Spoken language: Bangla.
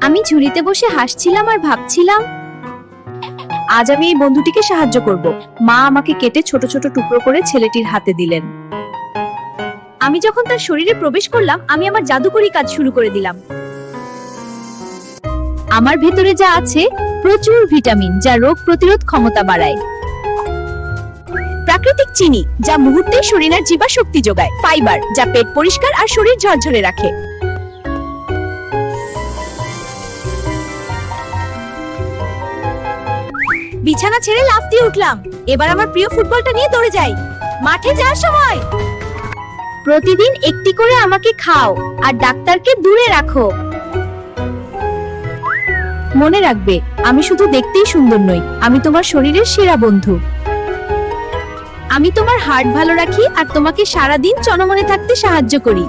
আমি ঝুড়িতে বসে হাসছিলাম আর ভাবছিলাম আজ আমি এই বন্ধুটিকে সাহায্য করব। মা আমাকে কেটে ছোট ছোট টুকরো করে ছেলেটির হাতে দিলেন। আমি যখন তার শরীরে প্রবেশ করলাম, আমি আমার জাদুকরি কাজ শুরু করে দিলাম। আমার ভেতরে যা আছে প্রচুর ভিটামিন, যা রোগ প্রতিরোধ ক্ষমতা বাড়ায়। প্রাকৃতিক চিনি, যা মুহূর্তেই শরীরের জীবাশক্তি যোগায়। ফাইবার, যা পেট পরিষ্কার আর শরীর ঝরঝরে রাখে। বিছানা ছেড়ে লাফ দিয়ে উঠলাম। এবার আমার প্রিয় ফুটবলটা নিয়ে দৌড়ে যাই। মাঠে যাওয়ার সময় প্রতিদিন একটি করে আমাকে খাও আর ডাক্তারকে দূরে রাখো। মনে রাখবে, আমি শুধু দেখতেই সুন্দর নই, আমি তোমার শরীরের সেরা বন্ধু। আমি তোমার হার্ট ভালো রাখি আর তোমাকে সারা দিন চনমনে থাকতে সাহায্য করি।